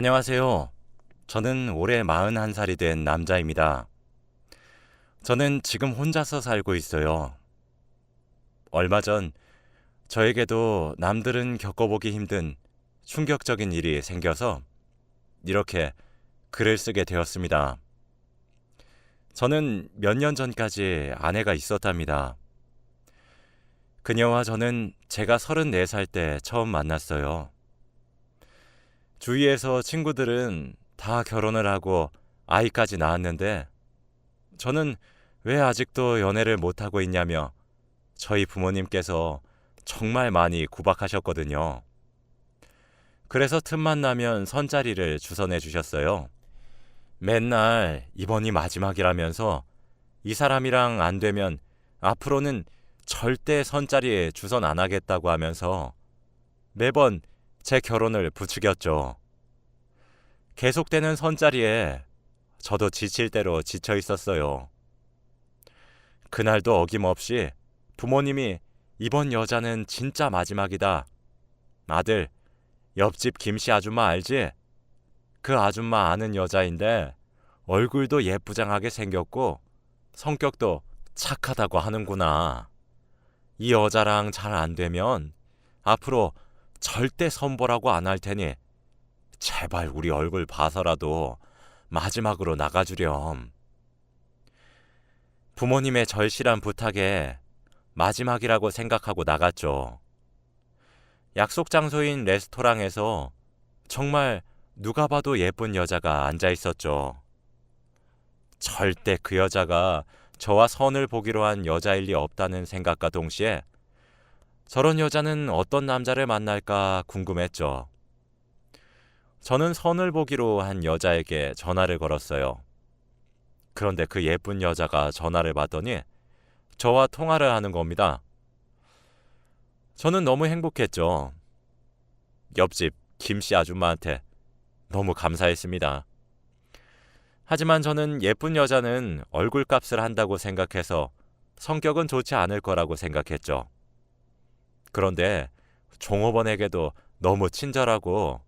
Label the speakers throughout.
Speaker 1: 안녕하세요. 저는 올해 41살이 된 남자입니다. 저는 지금 혼자서 살고 있어요. 얼마 전 저에게도 남들은 겪어보기 힘든 충격적인 일이 생겨서 이렇게 글을 쓰게 되었습니다. 저는 몇 년 전까지 아내가 있었답니다. 그녀와 저는 제가 34살 때 처음 만났어요. 주위에서 친구들은 다 결혼을 하고 아이까지 낳았는데 저는 왜 아직도 연애를 못하고 있냐며 저희 부모님께서 정말 많이 구박하셨거든요. 그래서 틈만 나면 선자리를 주선해 주셨어요. 맨날 이번이 마지막이라면서 이 사람이랑 안 되면 앞으로는 절대 선자리에 주선 안 하겠다고 하면서 매번 제 결혼을 부추겼죠. 계속되는 선자리에 저도 지칠 대로 지쳐 있었어요. 그날도 어김없이 부모님이 이번 여자는 진짜 마지막이다. 아들, 옆집 김씨 아줌마 알지? 그 아줌마 아는 여자인데 얼굴도 예쁘장하게 생겼고 성격도 착하다고 하는구나. 이 여자랑 잘 안 되면 앞으로 절대 선보라고 안 할 테니 제발 우리 얼굴 봐서라도 마지막으로 나가주렴. 부모님의 절실한 부탁에 마지막이라고 생각하고 나갔죠. 약속 장소인 레스토랑에서 정말 누가 봐도 예쁜 여자가 앉아 있었죠. 절대 그 여자가 저와 선을 보기로 한 여자일 리 없다는 생각과 동시에 저런 여자는 어떤 남자를 만날까 궁금했죠. 저는 선을 보기로 한 여자에게 전화를 걸었어요. 그런데 그 예쁜 여자가 전화를 받더니 저와 통화를 하는 겁니다. 저는 너무 행복했죠. 옆집 김씨 아줌마한테 너무 감사했습니다. 하지만 저는 예쁜 여자는 얼굴값을 한다고 생각해서 성격은 좋지 않을 거라고 생각했죠. 그런데 종업원에게도 너무 친절하고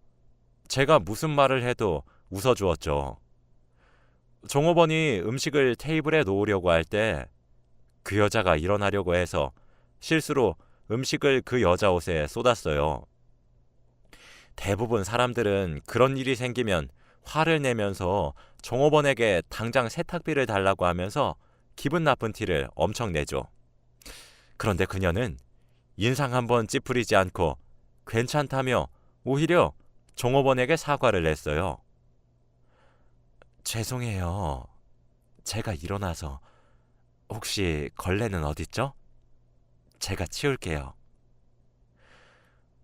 Speaker 1: 제가 무슨 말을 해도 웃어주었죠. 종업원이 음식을 테이블에 놓으려고 할 때 그 여자가 일어나려고 해서 실수로 음식을 그 여자 옷에 쏟았어요. 대부분 사람들은 그런 일이 생기면 화를 내면서 종업원에게 당장 세탁비를 달라고 하면서 기분 나쁜 티를 엄청 내죠. 그런데 그녀는 인상 한번 찌푸리지 않고 괜찮다며 오히려 종업원에게 사과를 했어요. 죄송해요. 제가 일어나서 혹시 걸레는 어딨죠? 제가 치울게요.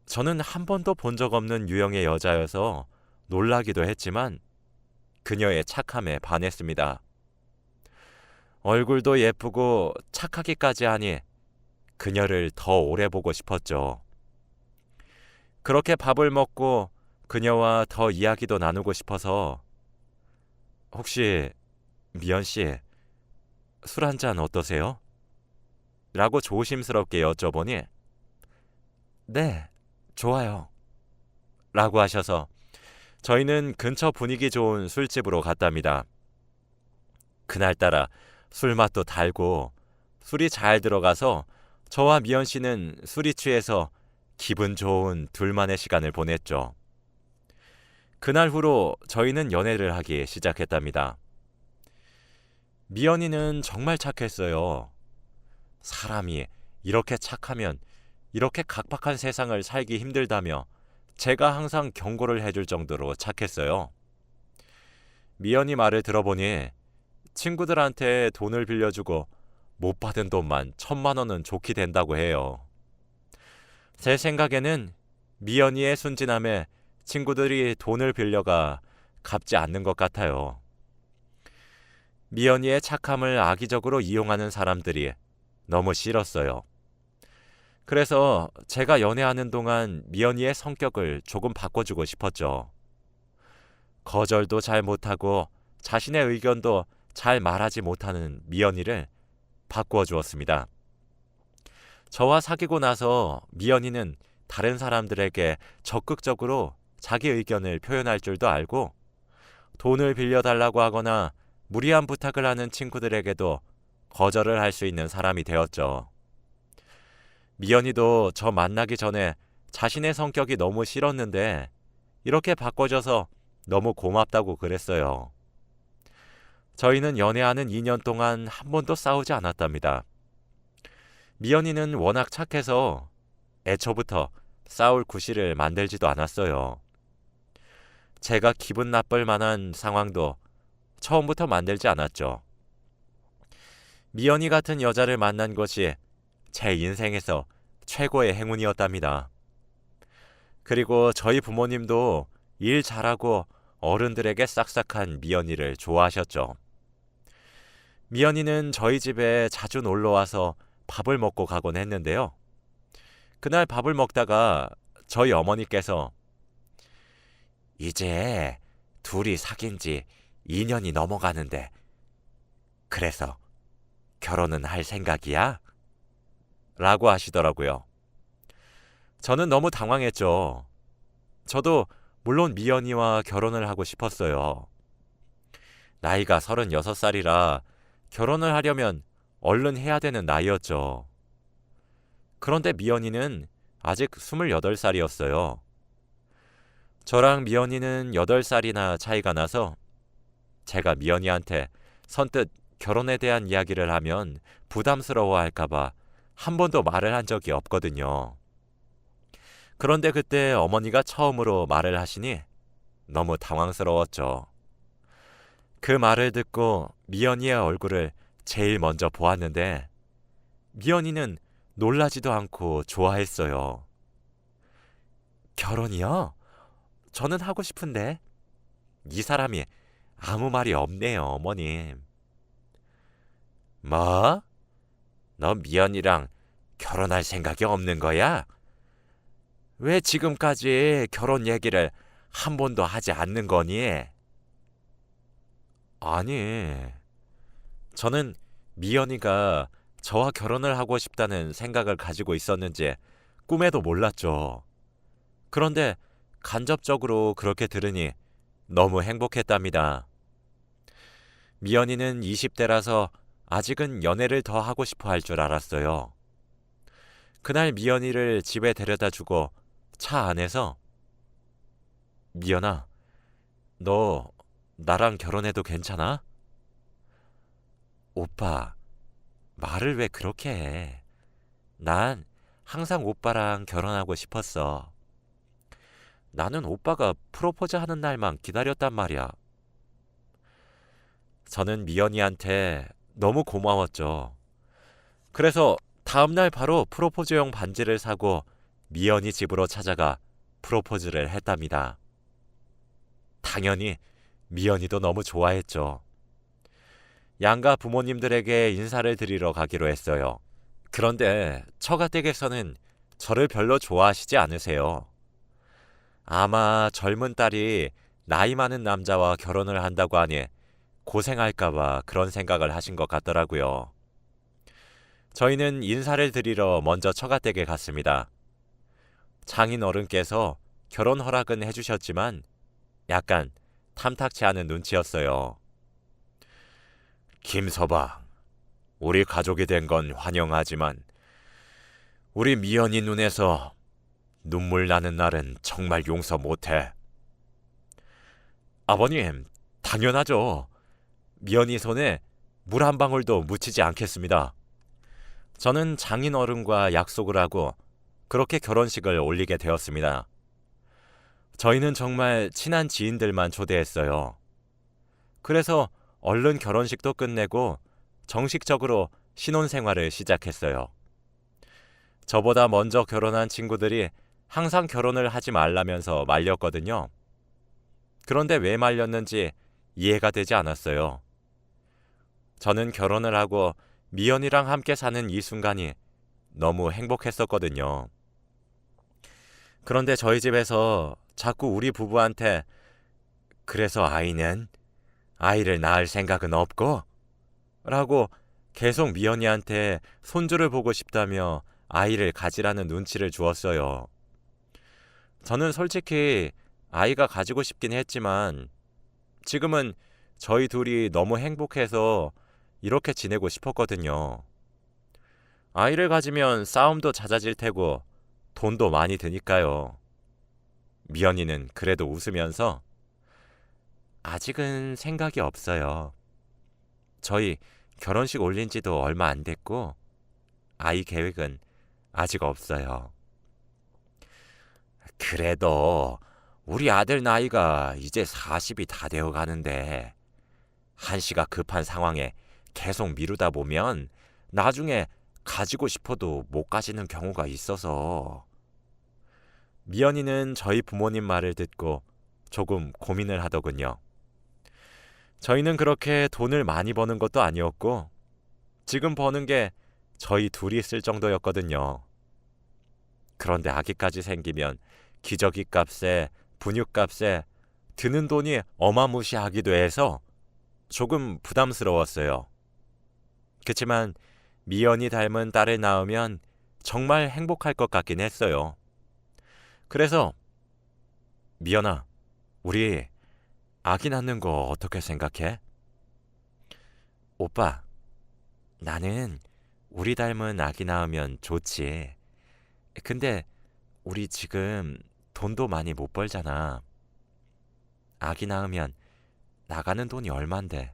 Speaker 1: 저는 한 번도 본 적 없는 유형의 여자여서 놀라기도 했지만 그녀의 착함에 반했습니다. 얼굴도 예쁘고 착하기까지 하니 그녀를 더 오래 보고 싶었죠. 그렇게 밥을 먹고 그녀와 더 이야기도 나누고 싶어서 혹시 미연 씨 술 한 잔 어떠세요? 라고 조심스럽게 여쭤보니 네, 좋아요. 라고 하셔서 저희는 근처 분위기 좋은 술집으로 갔답니다. 그날따라 술맛도 달고 술이 잘 들어가서 저와 미연 씨는 술이 취해서 기분 좋은 둘만의 시간을 보냈죠. 그날 후로 저희는 연애를 하기 시작했답니다. 미연이는 정말 착했어요. 사람이 이렇게 착하면 이렇게 각박한 세상을 살기 힘들다며 제가 항상 경고를 해줄 정도로 착했어요. 미연이 말을 들어보니 친구들한테 돈을 빌려주고 못 받은 돈만 1,000만 원은 좋게 된다고 해요. 제 생각에는 미연이의 순진함에 친구들이 돈을 빌려가 갚지 않는 것 같아요. 미연이의 착함을 악의적으로 이용하는 사람들이 너무 싫었어요. 그래서 제가 연애하는 동안 미연이의 성격을 조금 바꿔주고 싶었죠. 거절도 잘 못하고 자신의 의견도 잘 말하지 못하는 미연이를 바꾸어 주었습니다. 저와 사귀고 나서 미연이는 다른 사람들에게 적극적으로 자기 의견을 표현할 줄도 알고 돈을 빌려달라고 하거나 무리한 부탁을 하는 친구들에게도 거절을 할 수 있는 사람이 되었죠. 미연이도 저 만나기 전에 자신의 성격이 너무 싫었는데 이렇게 바꿔줘서 너무 고맙다고 그랬어요. 저희는 연애하는 2년 동안 한 번도 싸우지 않았답니다. 미연이는 워낙 착해서 애초부터 싸울 구실을 만들지도 않았어요. 제가 기분 나쁠 만한 상황도 처음부터 만들지 않았죠. 미연이 같은 여자를 만난 것이 제 인생에서 최고의 행운이었답니다. 그리고 저희 부모님도 일 잘하고 어른들에게 싹싹한 미연이를 좋아하셨죠. 미연이는 저희 집에 자주 놀러와서 밥을 먹고 가곤 했는데요. 그날 밥을 먹다가 저희 어머니께서 이제 둘이 사귄 지 2년이 넘어가는데 그래서 결혼은 할 생각이야? 라고 하시더라고요. 저는 너무 당황했죠. 저도 물론 미연이와 결혼을 하고 싶었어요. 나이가 36살이라 결혼을 하려면 얼른 해야 되는 나이였죠. 그런데 미연이는 아직 28살이었어요. 저랑 미연이는 8살이나 차이가 나서 제가 미연이한테 선뜻 결혼에 대한 이야기를 하면 부담스러워할까봐 한 번도 말을 한 적이 없거든요. 그런데 그때 어머니가 처음으로 말을 하시니 너무 당황스러웠죠. 그 말을 듣고 미연이의 얼굴을 제일 먼저 보았는데 미연이는 놀라지도 않고 좋아했어요. 결혼이요? 저는 하고 싶은데. 이 사람이 아무 말이 없네요, 어머님. 뭐? 너 미연이랑 결혼할 생각이 없는 거야? 왜 지금까지 결혼 얘기를 한 번도 하지 않는 거니? 아니, 저는 미연이가 저와 결혼을 하고 싶다는 생각을 가지고 있었는지 꿈에도 몰랐죠. 그런데 간접적으로 그렇게 들으니 너무 행복했답니다. 미연이는 20대라서 아직은 연애를 더 하고 싶어 할 줄 알았어요. 그날 미연이를 집에 데려다 주고 차 안에서 미연아, 너 나랑 결혼해도 괜찮아? 오빠, 말을 왜 그렇게 해? 난 항상 오빠랑 결혼하고 싶었어. 나는 오빠가 프로포즈 하는 날만 기다렸단 말이야. 저는 미연이한테 너무 고마웠죠. 그래서 다음날 바로 프로포즈용 반지를 사고 미연이 집으로 찾아가 프로포즈를 했답니다. 당연히 미연이도 너무 좋아했죠. 양가 부모님들에게 인사를 드리러 가기로 했어요. 그런데 처가댁에서는 저를 별로 좋아하시지 않으세요. 아마 젊은 딸이 나이 많은 남자와 결혼을 한다고 하니 고생할까봐 그런 생각을 하신 것 같더라고요. 저희는 인사를 드리러 먼저 처가댁에 갔습니다. 장인 어른께서 결혼 허락은 해주셨지만 약간 탐탁치 않은 눈치였어요. 김서방, 우리 가족이 된 건 환영하지만 우리 미연이 눈에서 눈물 나는 날은 정말 용서 못해. 아버님, 당연하죠. 미연이 손에 물 한 방울도 묻히지 않겠습니다. 저는 장인 어른과 약속을 하고 그렇게 결혼식을 올리게 되었습니다. 저희는 정말 친한 지인들만 초대했어요. 그래서 얼른 결혼식도 끝내고 정식적으로 신혼생활을 시작했어요. 저보다 먼저 결혼한 친구들이 항상 결혼을 하지 말라면서 말렸거든요. 그런데 왜 말렸는지 이해가 되지 않았어요. 저는 결혼을 하고 미연이랑 함께 사는 이 순간이 너무 행복했었거든요. 그런데 저희 집에서 자꾸 우리 부부한테 그래서 아이를 낳을 생각은 없고? 라고 계속 미연이한테 손주를 보고 싶다며 아이를 가지라는 눈치를 주었어요. 저는 솔직히 아이가 가지고 싶긴 했지만 지금은 저희 둘이 너무 행복해서 이렇게 지내고 싶었거든요. 아이를 가지면 싸움도 잦아질 테고 돈도 많이 드니까요. 미연이는 그래도 웃으면서 아직은 생각이 없어요. 저희 결혼식 올린 지도 얼마 안 됐고 아이 계획은 아직 없어요. 그래도 우리 아들 나이가 이제 40이 다 되어 가는데 한시가 급한 상황에 계속 미루다 보면 나중에 가지고 싶어도 못 가지는 경우가 있어서. 미연이는 저희 부모님 말을 듣고 조금 고민을 하더군요. 저희는 그렇게 돈을 많이 버는 것도 아니었고 지금 버는 게 저희 둘이 쓸 정도였거든요. 그런데 아기까지 생기면 기저귀 값에 분유 값에 드는 돈이 어마무시하기도 해서 조금 부담스러웠어요. 그치만 미연이 닮은 딸을 낳으면 정말 행복할 것 같긴 했어요. 그래서 미연아, 우리 아기 낳는 거 어떻게 생각해? 오빠, 나는 우리 닮은 아기 낳으면 좋지. 근데 우리 지금 돈도 많이 못 벌잖아. 아기 낳으면 나가는 돈이 얼만데.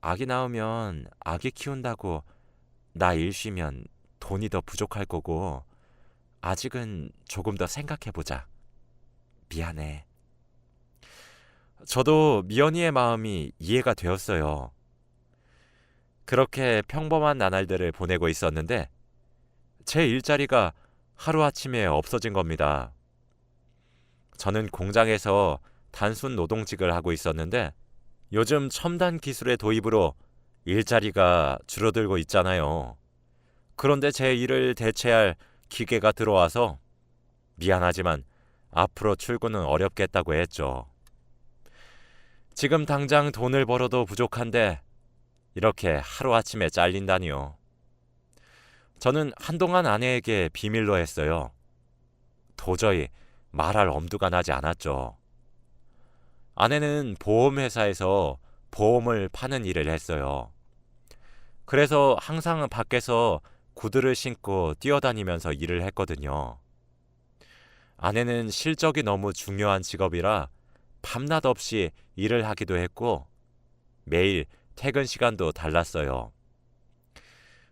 Speaker 1: 아기 낳으면 아기 키운다고 나 일 쉬면 돈이 더 부족할 거고 아직은 조금 더 생각해보자. 미안해. 저도 미연이의 마음이 이해가 되었어요. 그렇게 평범한 나날들을 보내고 있었는데 제 일자리가 하루아침에 없어진 겁니다. 저는 공장에서 단순 노동직을 하고 있었는데 요즘 첨단 기술의 도입으로 일자리가 줄어들고 있잖아요. 그런데 제 일을 대체할 기계가 들어와서 미안하지만 앞으로 출근은 어렵겠다고 했죠. 지금 당장 돈을 벌어도 부족한데 이렇게 하루아침에 잘린다니요. 저는 한동안 아내에게 비밀로 했어요. 도저히 말할 엄두가 나지 않았죠. 아내는 보험회사에서 보험을 파는 일을 했어요. 그래서 항상 밖에서 구두를 신고 뛰어다니면서 일을 했거든요. 아내는 실적이 너무 중요한 직업이라 밤낮 없이 일을 하기도 했고 매일 퇴근 시간도 달랐어요.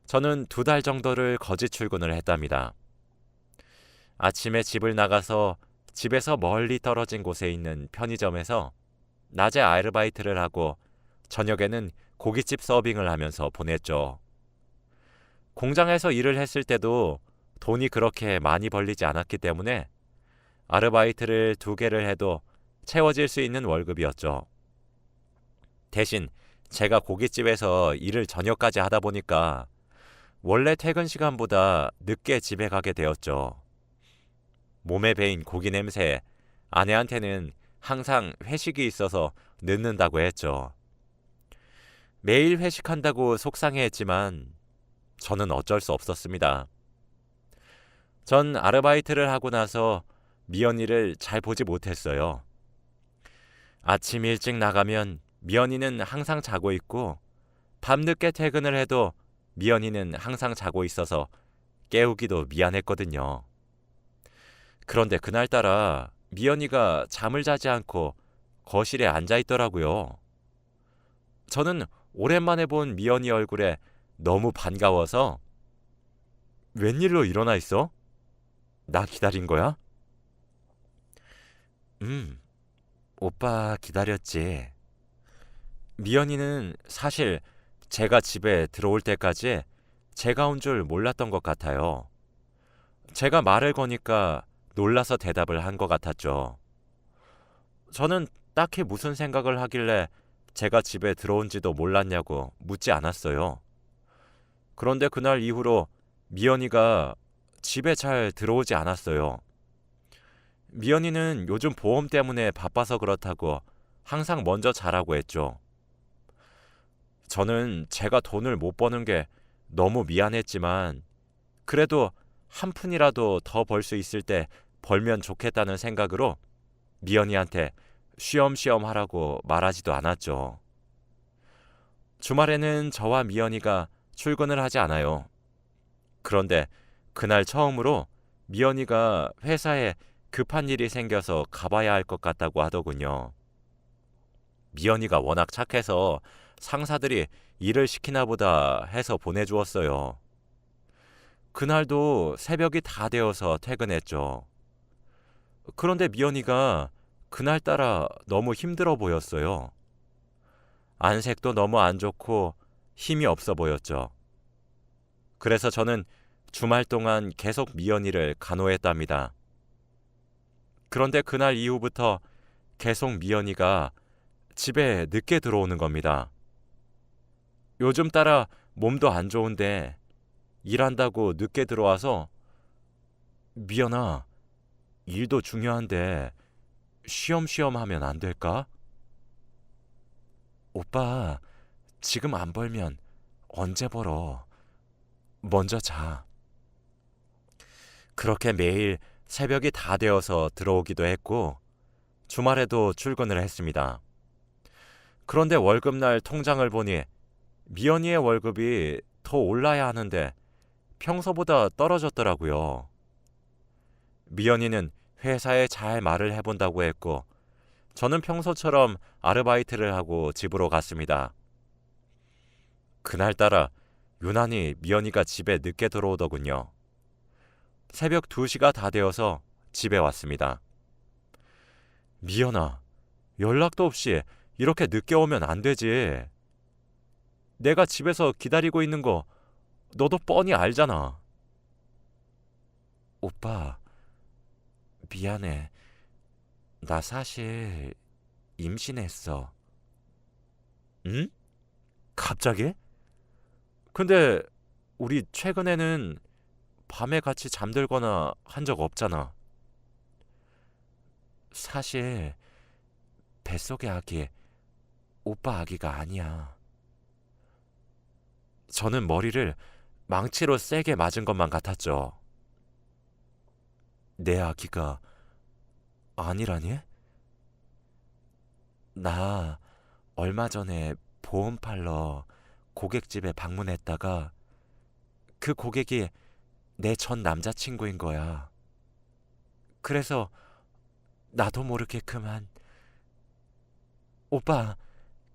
Speaker 1: 저는 2달 정도를 거짓 출근을 했답니다. 아침에 집을 나가서 집에서 멀리 떨어진 곳에 있는 편의점에서 낮에 아르바이트를 하고 저녁에는 고깃집 서빙을 하면서 보냈죠. 공장에서 일을 했을 때도 돈이 그렇게 많이 벌리지 않았기 때문에 아르바이트를 2개를 해도 채워질 수 있는 월급이었죠. 대신 제가 고깃집에서 일을 저녁까지 하다 보니까 원래 퇴근 시간보다 늦게 집에 가게 되었죠. 몸에 배인 고기 냄새에 아내한테는 항상 회식이 있어서 늦는다고 했죠. 매일 회식한다고 속상해했지만 저는 어쩔 수 없었습니다. 전 아르바이트를 하고 나서 미연이를 잘 보지 못했어요. 아침 일찍 나가면 미연이는 항상 자고 있고 밤늦게 퇴근을 해도 미연이는 항상 자고 있어서 깨우기도 미안했거든요. 그런데 그날따라 미연이가 잠을 자지 않고 거실에 앉아 있더라고요. 저는 오랜만에 본 미연이 얼굴에 너무 반가워서 웬일로 일어나 있어? 나 기다린 거야? 오빠 기다렸지. 미연이는 사실 제가 집에 들어올 때까지 제가 온 줄 몰랐던 것 같아요. 제가 말을 거니까 놀라서 대답을 한 것 같았죠. 저는 딱히 무슨 생각을 하길래 제가 집에 들어온지도 몰랐냐고 묻지 않았어요. 그런데 그날 이후로 미연이가 집에 잘 들어오지 않았어요. 미연이는 요즘 보험 때문에 바빠서 그렇다고 항상 먼저 자라고 했죠. 저는 제가 돈을 못 버는 게 너무 미안했지만 그래도 한 푼이라도 더 벌 수 있을 때 벌면 좋겠다는 생각으로 미연이한테 쉬엄쉬엄 하라고 말하지도 않았죠. 주말에는 저와 미연이가 출근을 하지 않아요. 그런데 그날 처음으로 미연이가 회사에 급한 일이 생겨서 가봐야 할 것 같다고 하더군요. 미연이가 워낙 착해서 상사들이 일을 시키나 보다 해서 보내주었어요. 그날도 새벽이 다 되어서 퇴근했죠. 그런데 미연이가 그날따라 너무 힘들어 보였어요. 안색도 너무 안 좋고 힘이 없어 보였죠. 그래서 저는 주말 동안 계속 미연이를 간호했답니다. 그런데 그날 이후부터 계속 미연이가 집에 늦게 들어오는 겁니다. 요즘 따라 몸도 안 좋은데 일한다고 늦게 들어와서 미연아, 일도 중요한데 쉬엄쉬엄 하면 안 될까? 오빠, 지금 안 벌면 언제 벌어? 먼저 자. 그렇게 매일 새벽이 다 되어서 들어오기도 했고 주말에도 출근을 했습니다. 그런데 월급날 통장을 보니 미연이의 월급이 더 올라야 하는데 평소보다 떨어졌더라고요. 미연이는 회사에 잘 말을 해본다고 했고 저는 평소처럼 아르바이트를 하고 집으로 갔습니다. 그날따라 유난히 미연이가 집에 늦게 들어오더군요. 새벽 2시가 다 되어서 집에 왔습니다. 미연아, 연락도 없이 이렇게 늦게 오면 안 되지. 내가 집에서 기다리고 있는 거 너도 뻔히 알잖아. 오빠, 미안해. 나 사실 임신했어. 응? 갑자기? 근데 우리 최근에는 밤에 같이 잠들거나 한 적 없잖아. 사실 뱃속의 아기 오빠 아기가 아니야. 저는 머리를 망치로 세게 맞은 것만 같았죠. 내 아기가 아니라니? 나 얼마 전에 보험 팔러 고객집에 방문했다가 그 고객이 내 전 남자친구인 거야. 그래서 나도 모르게 그만. 오빠,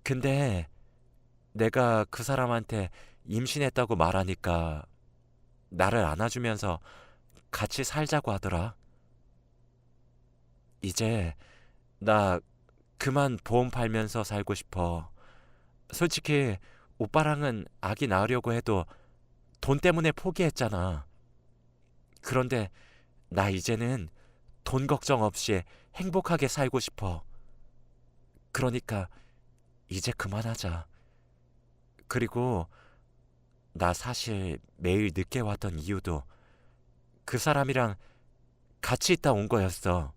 Speaker 1: 근데 내가 그 사람한테 임신했다고 말하니까 나를 안아주면서 같이 살자고 하더라. 이제 나 그만 보험 팔면서 살고 싶어. 솔직히 오빠랑은 아기 낳으려고 해도 돈 때문에 포기했잖아. 그런데 나 이제는 돈 걱정 없이 행복하게 살고 싶어. 그러니까 이제 그만하자. 그리고 나 사실 매일 늦게 왔던 이유도 그 사람이랑 같이 있다 온 거였어.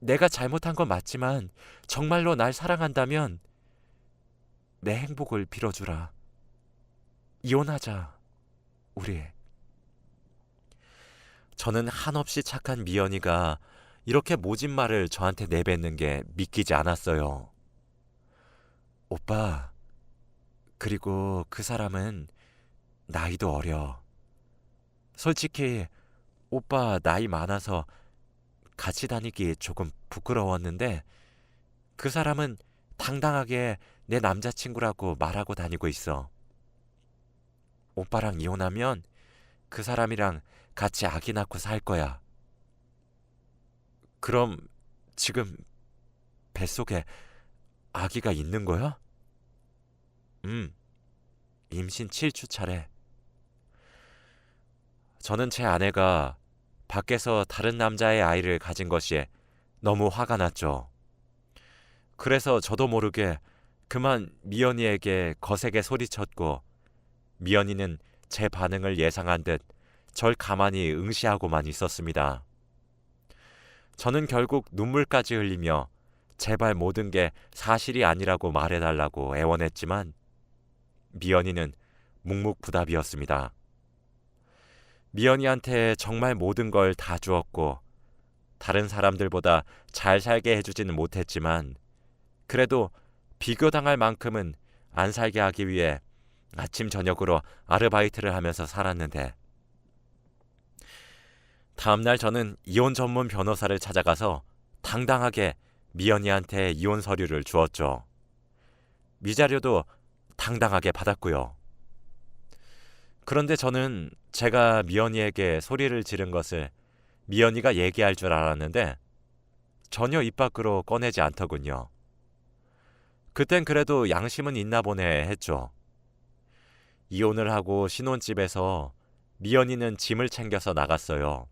Speaker 1: 내가 잘못한 건 맞지만 정말로 날 사랑한다면 내 행복을 빌어주라. 이혼하자, 우리. 저는 한없이 착한 미연이가 이렇게 모진 말을 저한테 내뱉는 게 믿기지 않았어요. 오빠, 그리고 그 사람은 나이도 어려. 솔직히 오빠 나이 많아서 같이 다니기 조금 부끄러웠는데 그 사람은 당당하게 내 남자친구라고 말하고 다니고 있어. 오빠랑 이혼하면 그 사람이랑 같이 아기 낳고 살 거야. 그럼 지금 뱃속에 아기가 있는 거야? 임신 7주 차래. 저는 제 아내가 밖에서 다른 남자의 아이를 가진 것이 너무 화가 났죠. 그래서 저도 모르게 그만 미연이에게 거세게 소리쳤고 미연이는 제 반응을 예상한 듯 절 가만히 응시하고만 있었습니다. 저는 결국 눈물까지 흘리며 제발 모든 게 사실이 아니라고 말해달라고 애원했지만 미연이는 묵묵부답이었습니다. 미연이한테 정말 모든 걸 다 주었고 다른 사람들보다 잘 살게 해주지는 못했지만 그래도 비교당할 만큼은 안 살게 하기 위해 아침 저녁으로 아르바이트를 하면서 살았는데 다음날 저는 이혼 전문 변호사를 찾아가서 당당하게 미연이한테 이혼 서류를 주었죠. 위자료도 당당하게 받았고요. 그런데 저는 제가 미연이에게 소리를 지른 것을 미연이가 얘기할 줄 알았는데 전혀 입 밖으로 꺼내지 않더군요. 그땐 그래도 양심은 있나 보네 했죠. 이혼을 하고 신혼집에서 미연이는 짐을 챙겨서 나갔어요.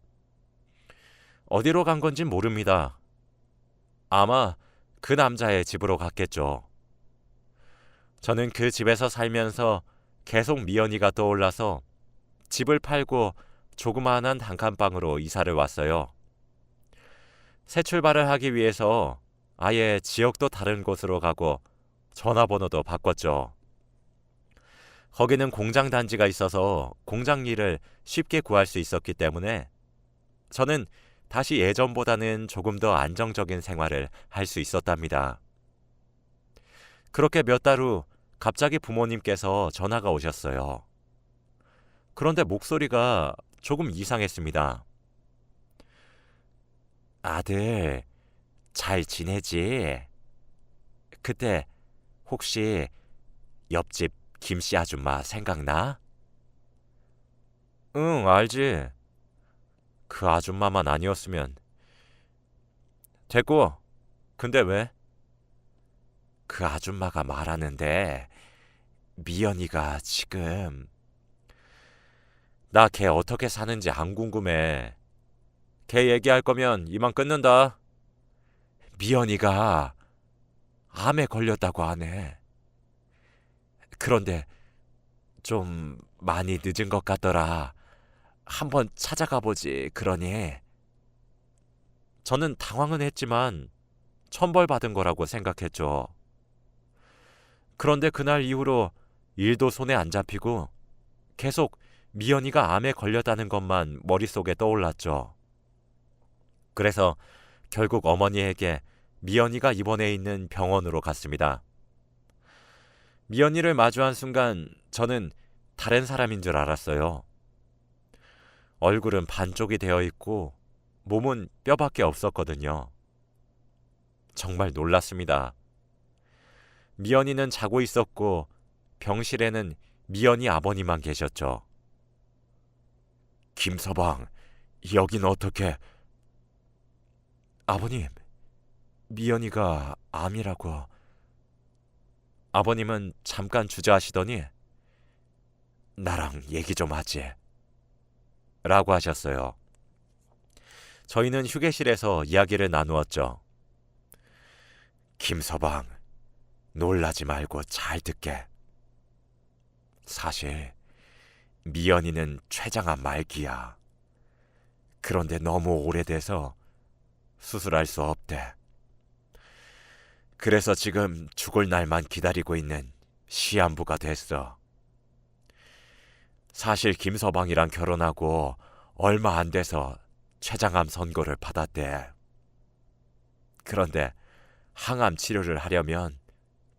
Speaker 1: 어디로 간 건진 모릅니다. 아마 그 남자의 집으로 갔겠죠. 저는 그 집에서 살면서 계속 미연이가 떠올라서 집을 팔고 조그마한 단칸방으로 이사를 왔어요. 새 출발을 하기 위해서 아예 지역도 다른 곳으로 가고 전화번호도 바꿨죠. 거기는 공장 단지가 있어서 공장 일을 쉽게 구할 수 있었기 때문에 저는 다시 예전보다는 조금 더 안정적인 생활을 할 수 있었답니다. 그렇게 몇 달 후 갑자기 부모님께서 전화가 오셨어요. 그런데 목소리가 조금 이상했습니다. 아들, 잘 지내지? 그때 혹시 옆집 김씨 아줌마 생각나? 응, 알지. 그 아줌마만 아니었으면. 됐고, 근데 왜? 그 아줌마가 말하는데 미연이가 지금 나 걔 어떻게 사는지 안 궁금해. 걔 얘기할 거면 이만 끊는다. 미연이가 암에 걸렸다고 하네. 그런데 좀 많이 늦은 것 같더라. 한번 찾아가 보지 그러니. 저는 당황은 했지만 천벌받은 거라고 생각했죠. 그런데 그날 이후로 일도 손에 안 잡히고 계속 미연이가 암에 걸렸다는 것만 머릿속에 떠올랐죠. 그래서 결국 어머니에게 미연이가 입원해 있는 병원으로 갔습니다. 미연이를 마주한 순간 저는 다른 사람인 줄 알았어요. 얼굴은 반쪽이 되어 있고 몸은 뼈밖에 없었거든요. 정말 놀랐습니다. 미연이는 자고 있었고 병실에는 미연이 아버님만 계셨죠. 김서방, 여긴 어떻게... 아버님, 미연이가 암이라고... 아버님은 잠깐 주저하시더니 나랑 얘기 좀 하지 라고 하셨어요. 저희는 휴게실에서 이야기를 나누었죠. 김서방, 놀라지 말고 잘 듣게. 사실 미연이는 췌장암 말기야. 그런데 너무 오래돼서 수술할 수 없대. 그래서 지금 죽을 날만 기다리고 있는 시한부가 됐어. 사실 김서방이랑 결혼하고 얼마 안 돼서 췌장암 선고를 받았대. 그런데 항암 치료를 하려면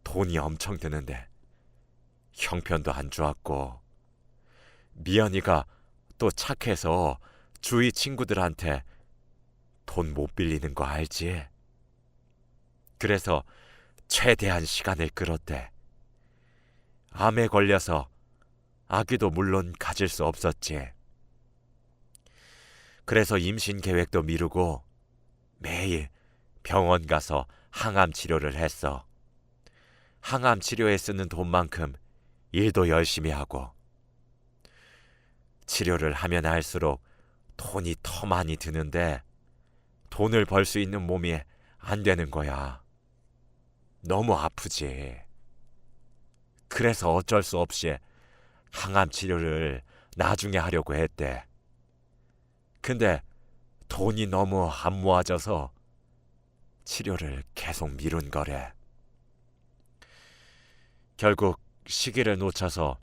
Speaker 1: 돈이 엄청 드는데 형편도 안 좋았고 미연이가 또 착해서 주위 친구들한테 돈 못 빌리는 거 알지? 그래서 최대한 시간을 끌었대. 암에 걸려서 아기도 물론 가질 수 없었지. 그래서 임신 계획도 미루고 매일 병원 가서 항암 치료를 했어. 항암 치료에 쓰는 돈만큼 일도 열심히 하고. 치료를 하면 할수록 돈이 더 많이 드는데 돈을 벌 수 있는 몸이 안 되는 거야. 너무 아프지. 그래서 어쩔 수 없이 항암 치료를 나중에 하려고 했대. 근데 돈이 너무 안 모아져서 치료를 계속 미룬 거래. 결국 시기를 놓쳐서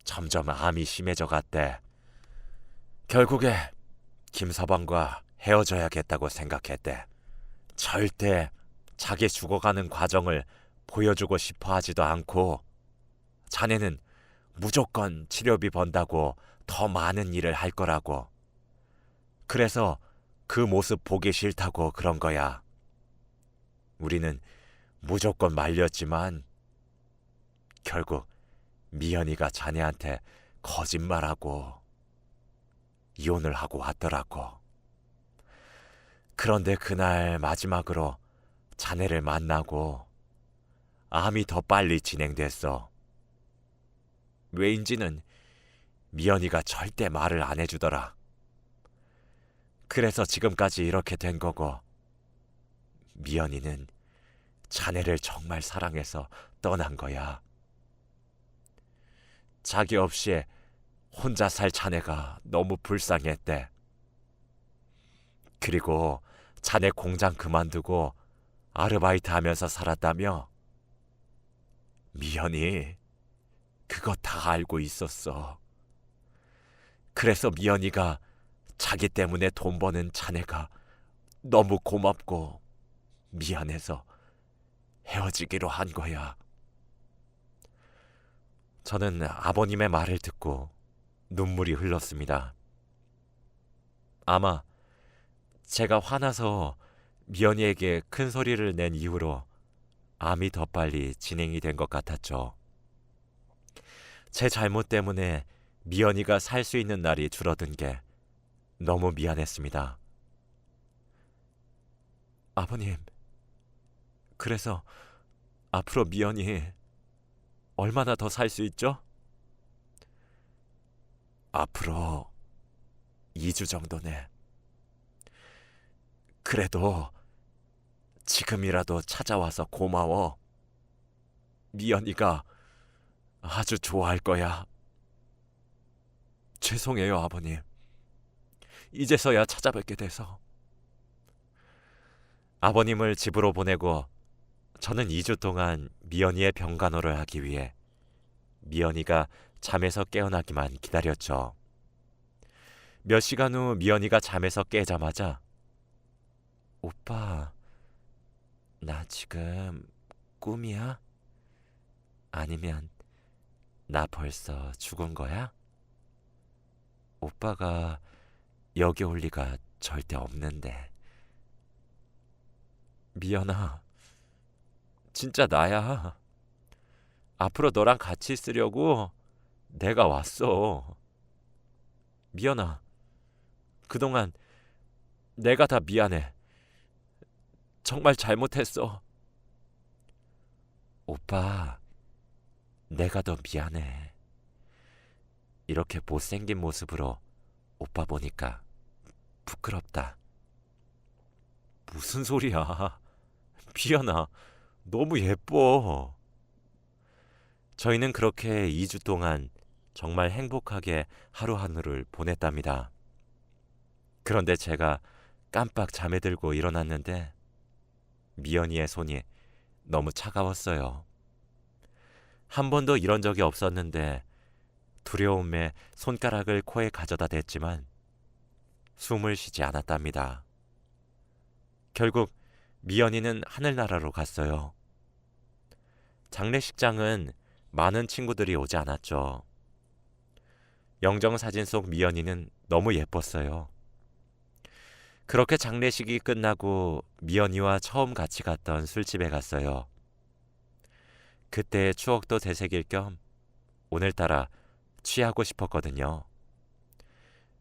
Speaker 1: 점점 암이 심해져 갔대. 결국에 김서방과 헤어져야겠다고 생각했대. 절대 자기 죽어가는 과정을 보여주고 싶어 하지도 않고 자네는 무조건 치료비 번다고 더 많은 일을 할 거라고. 그래서 그 모습 보기 싫다고 그런 거야. 우리는 무조건 말렸지만 결국 미연이가 자네한테 거짓말하고 이혼을 하고 왔더라고. 그런데 그날 마지막으로 자네를 만나고 암이 더 빨리 진행됐어. 왜인지는 미연이가 절대 말을 안 해주더라. 그래서 지금까지 이렇게 된 거고, 미연이는 자네를 정말 사랑해서 떠난 거야. 자기 없이 혼자 살 자네가 너무 불쌍했대. 그리고 자네 공장 그만두고 아르바이트 하면서 살았다며? 미연이 그거 다 알고 있었어. 그래서 미연이가 자기 때문에 돈 버는 자네가 너무 고맙고 미안해서 헤어지기로 한 거야. 저는 아버님의 말을 듣고 눈물이 흘렀습니다. 아마 제가 화나서 미연이에게 큰 소리를 낸 이후로 암이 더 빨리 진행이 된 것 같았죠. 제 잘못 때문에 미연이가 살 수 있는 날이 줄어든 게 너무 미안했습니다. 아버님, 그래서 앞으로 미연이 얼마나 더 살 수 있죠? 앞으로 2주 정도네. 그래도 지금이라도 찾아와서 고마워. 미연이가 아주 좋아할 거야. 죄송해요, 아버님. 이제서야 찾아뵙게 돼서. 아버님을 집으로 보내고 저는 2주 동안 미연이의 병간호를 하기 위해 미연이가 잠에서 깨어나기만 기다렸죠. 몇 시간 후 미연이가 잠에서 깨자마자 오빠, 나 지금 꿈이야? 아니면 나 벌써 죽은 거야? 오빠가 여기 올 리가 절대 없는데. 미연아, 진짜 나야. 앞으로 너랑 같이 있으려고 내가 왔어. 미연아, 그동안 내가 다 미안해. 정말 잘못했어. 오빠, 내가 더 미안해. 이렇게 못생긴 모습으로 오빠 보니까 부끄럽다. 무슨 소리야. 미연아, 너무 예뻐. 저희는 그렇게 2주 동안 정말 행복하게 하루하루를 보냈답니다. 그런데 제가 깜빡 잠에 들고 일어났는데 미연이의 손이 너무 차가웠어요. 한 번도 이런 적이 없었는데 두려움에 손가락을 코에 가져다 댔지만 숨을 쉬지 않았답니다. 결국 미연이는 하늘나라로 갔어요. 장례식장은 많은 친구들이 오지 않았죠. 영정사진 속 미연이는 너무 예뻤어요. 그렇게 장례식이 끝나고 미연이와 처음 같이 갔던 술집에 갔어요. 그때의 추억도 되새길 겸 오늘따라 취하고 싶었거든요.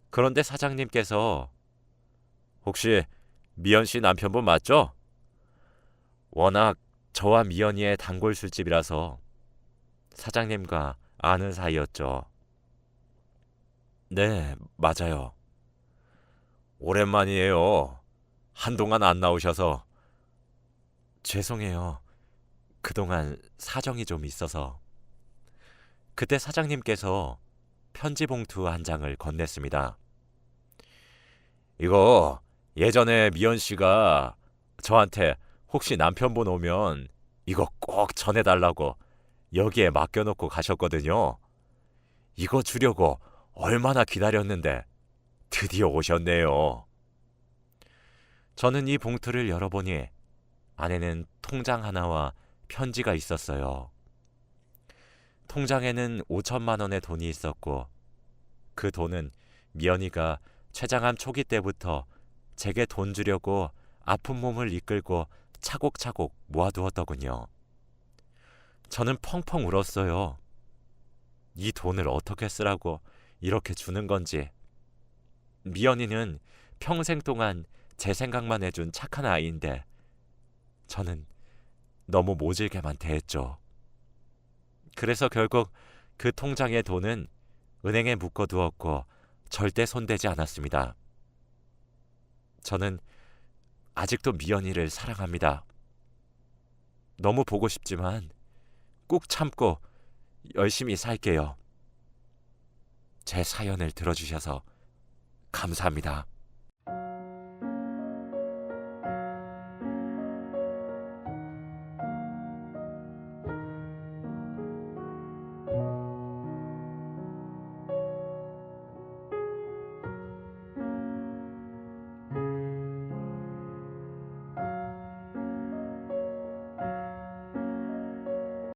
Speaker 1: 그런데 사장님께서 혹시 미연 씨 남편분 맞죠? 워낙 저와 미연이의 단골 술집이라서 사장님과 아는 사이였죠. 네, 맞아요. 오랜만이에요. 한동안 안 나오셔서. 죄송해요. 그동안 사정이 좀 있어서. 그때 사장님께서 편지 봉투 한 장을 건넸습니다. 이거 예전에 미연 씨가 저한테 혹시 남편분 오면 이거 꼭 전해달라고 여기에 맡겨놓고 가셨거든요. 이거 주려고 얼마나 기다렸는데 드디어 오셨네요. 저는 이 봉투를 열어보니 안에는 통장 하나와 편지가 있었어요. 통장에는 5천만 원의 돈이 있었고 그 돈은 미연이가 췌장암 초기 때부터 제게 돈 주려고 아픈 몸을 이끌고 차곡차곡 모아두었더군요. 저는 펑펑 울었어요. 이 돈을 어떻게 쓰라고 이렇게 주는 건지. 미연이는 평생 동안 제 생각만 해준 착한 아이인데 저는 너무 모질게만 대했죠. 그래서 결국 그 통장의 돈은 은행에 묶어두었고 절대 손대지 않았습니다. 저는 아직도 미연이를 사랑합니다. 너무 보고 싶지만 꾹 참고 열심히 살게요. 제 사연을 들어주셔서 감사합니다.